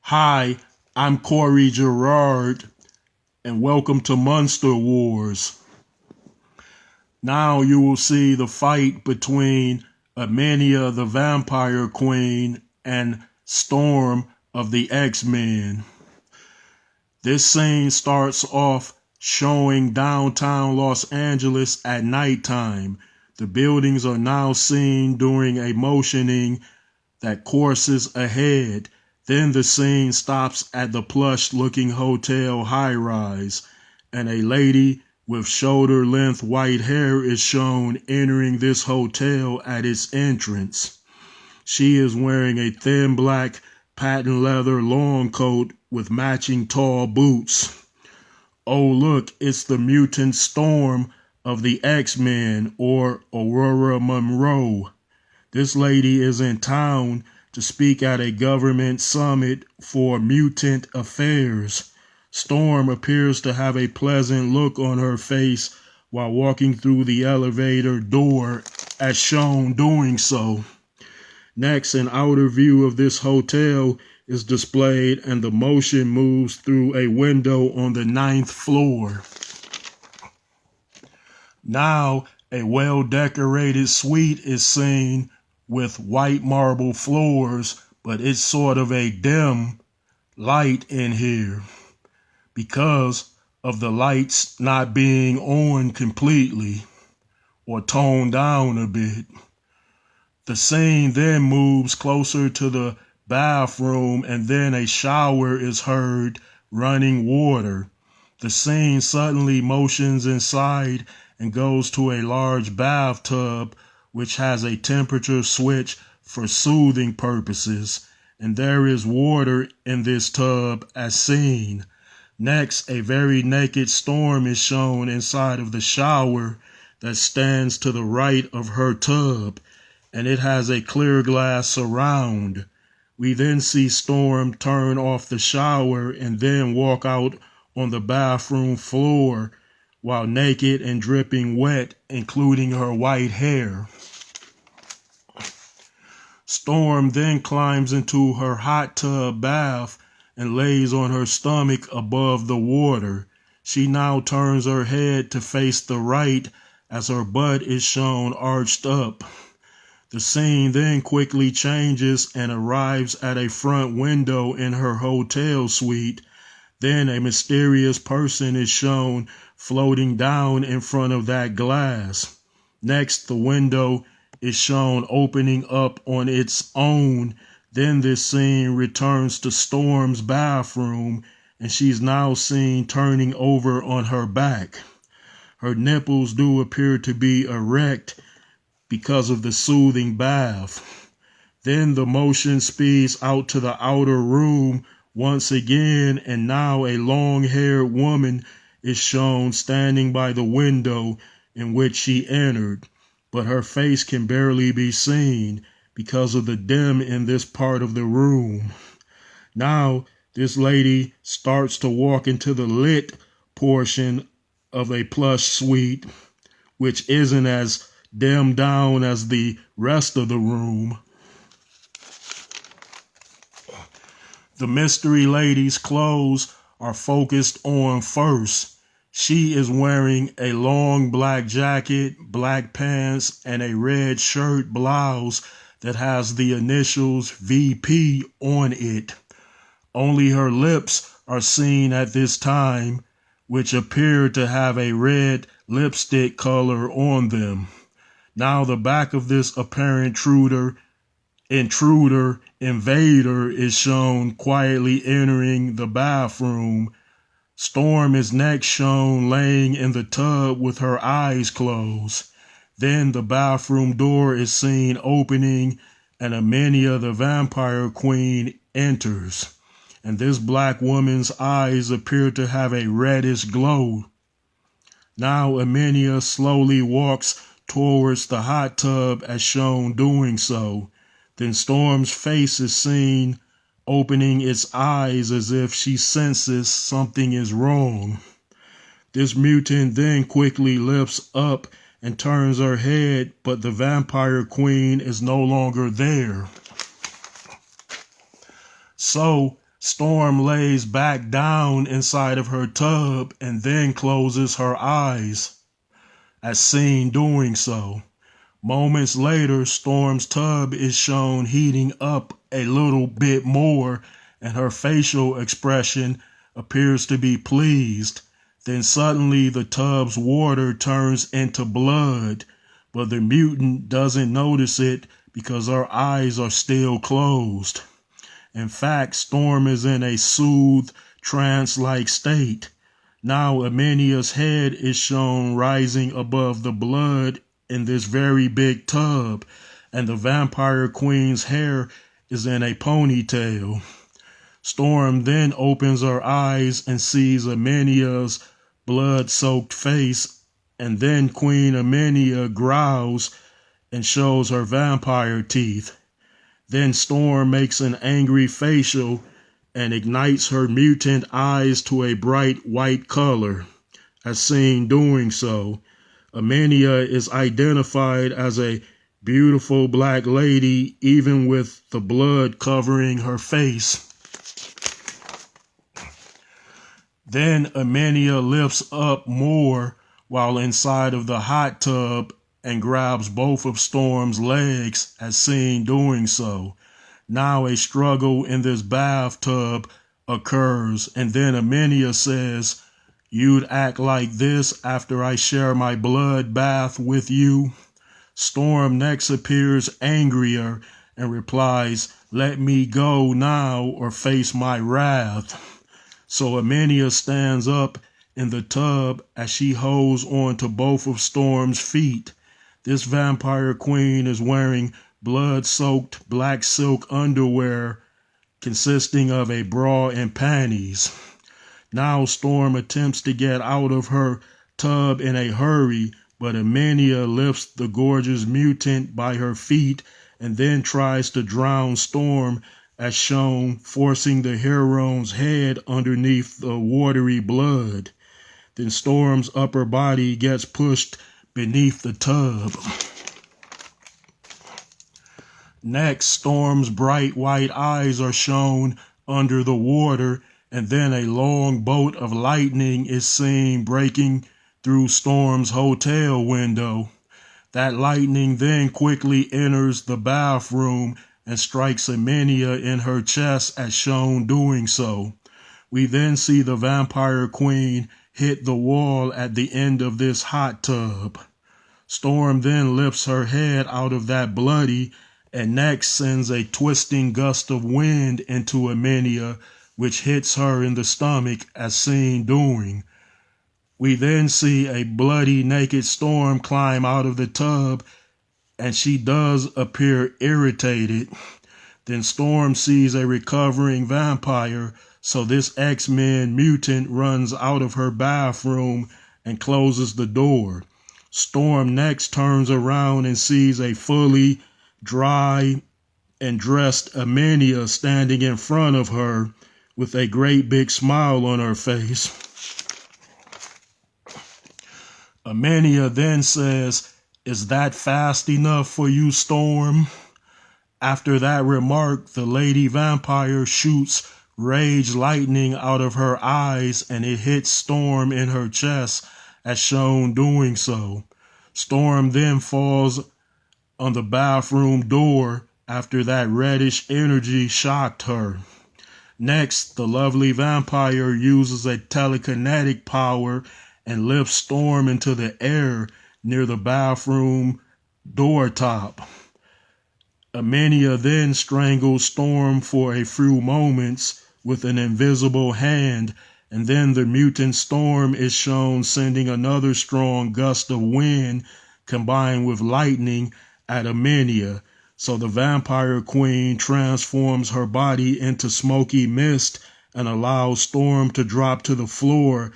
Hi, I'm Corey Gerard, and welcome to Monster Wars. Now you will see the fight between Amenia, the Vampire Queen, and Storm of the X-Men. This scene starts off showing downtown Los Angeles at nighttime. The buildings are now seen during a motioning that courses ahead. Then the scene stops at the plush-looking hotel high-rise, and a lady with shoulder-length white hair is shown entering this hotel at its entrance. She is wearing a thin black patent leather long coat with matching tall boots. Oh look, it's the mutant Storm of the X-Men, or Aurora Monroe. This lady is in town to speak at a government summit for mutant affairs. Storm appears to have a pleasant look on her face while walking through the elevator door, as shown doing so. Next, an outer view of this hotel is displayed, and the motion moves through a window on the 9th floor. Now, a well-decorated suite is seen with white marble floors, but it's sort of a dim light in here because of the lights not being on completely or toned down a bit. The scene then moves closer to the bathroom, and then a shower is heard running water. The scene suddenly motions inside and goes to a large bathtub which has a temperature switch for soothing purposes, and there is water in this tub as seen. Next, a very naked Storm is shown inside of the shower that stands to the right of her tub, and it has a clear glass surround. We then see Storm turn off the shower and then walk out on the bathroom floor while naked and dripping wet, including her white hair. Storm then climbs into her hot tub bath and lays on her stomach above the water. She now turns her head to face the right as her butt is shown arched up. The scene then quickly changes and arrives at a front window in her hotel suite. Then a mysterious person is shown floating down in front of that glass. Next, the window is shown opening up on its own. Then this scene returns to Storm's bathroom, and she's now seen turning over on her back. Her nipples do appear to be erect because of the soothing bath. Then the motion speeds out to the outer room once again, and now a long-haired woman is shown standing by the window in which she entered, but her face can barely be seen because of the dim in this part of the room. Now, this lady starts to walk into the lit portion of a plush suite, which isn't as dimmed down as the rest of the room. The mystery lady's clothes are focused on first. She is wearing a long black jacket, black pants, and a red shirt blouse that has the initials VP on it. Only her lips are seen at this time, which appear to have a red lipstick color on them. Now the back of this apparent invader is shown quietly entering the bathroom. Storm is next shown laying in the tub with her eyes closed. Then the bathroom door is seen opening, and Amenia, the Vampire Queen, enters. And this black woman's eyes appear to have a reddish glow. Now Amenia slowly walks towards the hot tub as shown doing so. Then Storm's face is seen opening its eyes as if she senses something is wrong. This mutant then quickly lifts up and turns her head, but the Vampire Queen is no longer there. So Storm lays back down inside of her tub and then closes her eyes, as seen doing so. Moments later, Storm's tub is shown heating up a little bit more, and her facial expression appears to be pleased. Then suddenly the tub's water turns into blood, but the mutant doesn't notice it because her eyes are still closed. In fact, Storm is in a soothed, trance-like state. Now Amenia's head is shown rising above the blood in this very big tub, and the vampire queen's hair is in a ponytail. Storm then opens her eyes and sees Amenia's blood-soaked face, and then Queen Amenia growls and shows her vampire teeth. Then Storm makes an angry facial and ignites her mutant eyes to a bright white color. As seen doing so, Amenia is identified as a beautiful black lady, even with the blood covering her face. Then Amenia lifts up more while inside of the hot tub and grabs both of Storm's legs, as seen doing so. Now a struggle in this bathtub occurs, and then Amenia says, "You'd act like this after I share my blood bath with you?" Storm next appears angrier and replies, "Let me go now or face my wrath." So Amenia stands up in the tub as she holds on to both of Storm's feet. This vampire queen is wearing blood-soaked black silk underwear consisting of a bra and panties. Now Storm attempts to get out of her tub in a hurry, but Amenia lifts the gorgeous mutant by her feet and then tries to drown Storm as shown, forcing the heroine's head underneath the watery blood. Then Storm's upper body gets pushed beneath the tub. Next, Storm's bright white eyes are shown under the water, and then a long bolt of lightning is seen breaking through Storm's hotel window. That lightning then quickly enters the bathroom and strikes Amenia in her chest as shown doing so. We then see the vampire queen hit the wall at the end of this hot tub. Storm then lifts her head out of that bloody and next sends a twisting gust of wind into Amenia, which hits her in the stomach as seen doing. We then see a bloody naked Storm climb out of the tub, and she does appear irritated. Then Storm sees a recovering vampire, so this X-Men mutant runs out of her bathroom and closes the door. Storm next turns around and sees a fully dry and dressed Amenia standing in front of her with a great big smile on her face. Amenia then says, "Is that fast enough for you, Storm?" After that remark, the lady vampire shoots rage lightning out of her eyes and it hits Storm in her chest as shown doing so. Storm then falls on the bathroom door after that reddish energy shocked her. Next, the lovely vampire uses a telekinetic power and lifts Storm into the air near the bathroom door top. Amenia then strangles Storm for a few moments with an invisible hand, and then the mutant Storm is shown sending another strong gust of wind combined with lightning at Amenia. So the vampire queen transforms her body into smoky mist and allows Storm to drop to the floor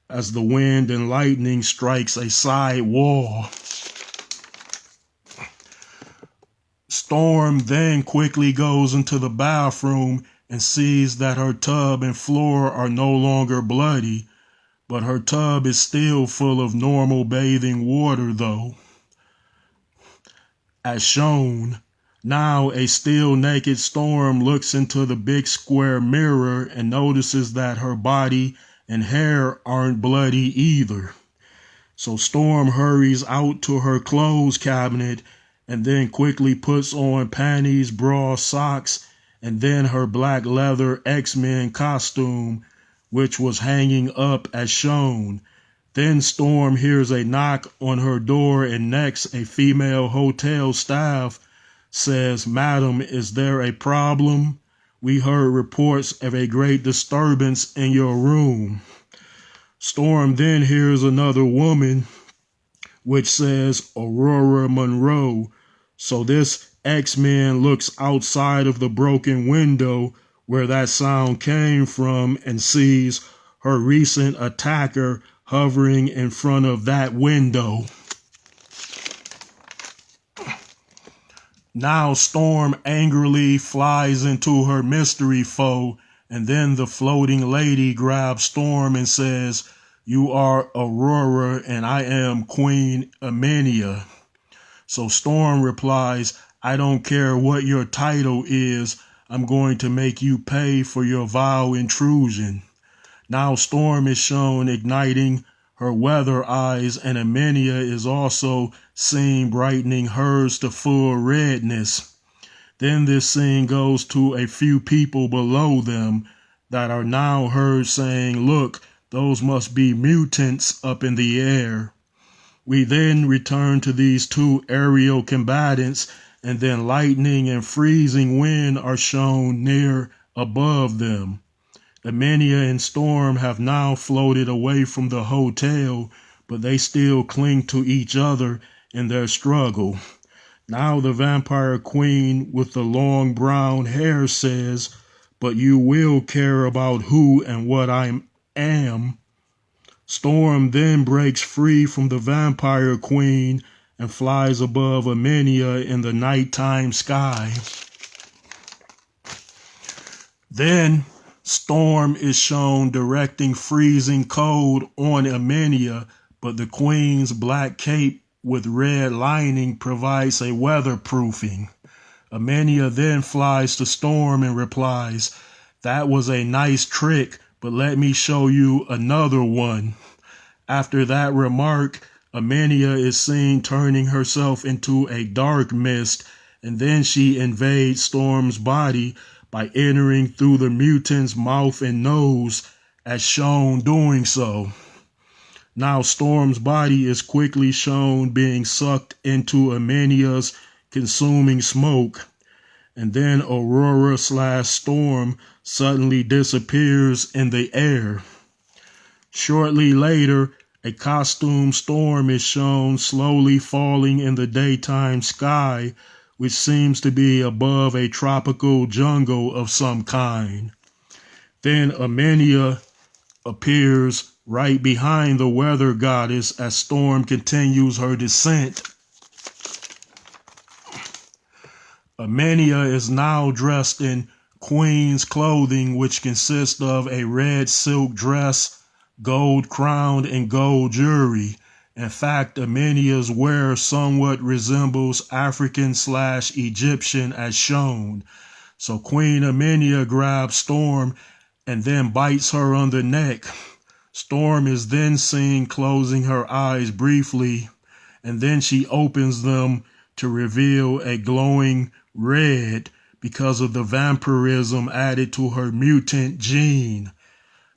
as the wind and lightning strikes a side wall. Storm then quickly goes into the bathroom and sees that her tub and floor are no longer bloody, but her tub is still full of normal bathing water though. As shown, Now a still naked Storm looks into the big square mirror and notices that her body and hair aren't bloody either. So Storm hurries out to her clothes cabinet and then quickly puts on panties, bra, socks, and then her black leather X-Men costume, which was hanging up as shown. Then Storm hears a knock on her door, and next a female hotel staff says, "Madam, is there a problem? We heard reports of a great disturbance in your room." Storm then hears another woman, which says Aurora Monroe. So this X-Men looks outside of the broken window where that sound came from and sees her recent attacker hovering in front of that window. Now Storm angrily flies into her mystery foe, and then the floating lady grabs Storm and says, "You are Aurora and I am Queen Amenia." So Storm replies, "I don't care what your title is, I'm going to make you pay for your vile intrusion." Now Storm is shown igniting her weather eyes, and Amenia is also seen brightening hers to full redness. Then this scene goes to a few people below them that are now heard saying, "Look, those must be mutants up in the air." We then return to these two aerial combatants, and then lightning and freezing wind are shown near above them. Amenia and Storm have now floated away from the hotel, but they still cling to each other in their struggle. Now the vampire queen with the long brown hair says, "But you will care about who and what I am." Storm then breaks free from the vampire queen and flies above Amenia in the nighttime sky. Then Storm is shown directing freezing cold on Amenia, but the queen's black cape with red lining provides a weatherproofing. Amenia then flies to Storm and replies, "That was a nice trick, but let me show you another one." After that remark, Amenia is seen turning herself into a dark mist, and then she invades Storm's body by entering through the mutant's mouth and nose, as shown doing so. Now Storm's body is quickly shown being sucked into Amenia's consuming smoke, and then Aurora/Storm suddenly disappears in the air. Shortly later, a costume Storm is shown slowly falling in the daytime sky, which seems to be above a tropical jungle of some kind. Then Amenia appears right behind the weather goddess as Storm continues her descent. Amenia is now dressed in queen's clothing, which consists of a red silk dress, gold crown, and gold jewelry. In fact, Amenia's wear somewhat resembles African/Egyptian as shown. So Queen Amenia grabs Storm and then bites her on the neck. Storm is then seen closing her eyes briefly, and then she opens them to reveal a glowing red because of the vampirism added to her mutant gene.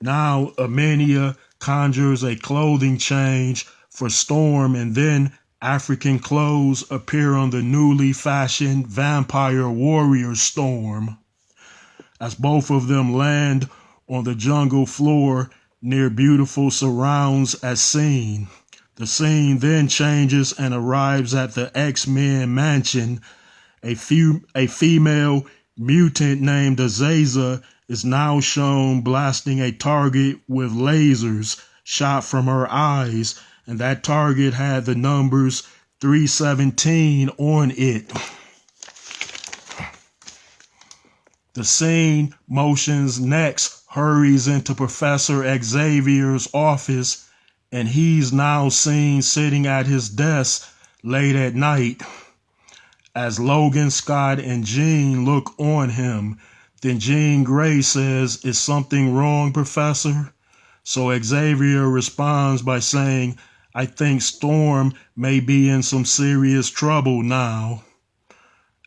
Now Amenia conjures a clothing change for Storm, and then African clothes appear on the newly fashioned vampire warrior Storm, as both of them land on the jungle floor near beautiful surrounds as seen. The scene then changes and arrives at the X-Men mansion. A female mutant named Azaza is now shown blasting a target with lasers shot from her eyes, and that target had the numbers 317 on it. The scene motions next hurries into Professor Xavier's office, and he's now seen sitting at his desk late at night. as Logan, Scott, and Jean look on him. Then Jean Grey says, "Is something wrong, Professor?" So Xavier responds by saying, "I think Storm may be in some serious trouble now."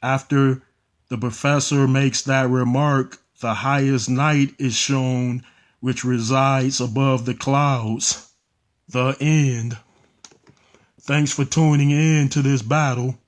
After the professor makes that remark, the highest night is shown, which resides above the clouds. The end. Thanks for tuning in to this battle.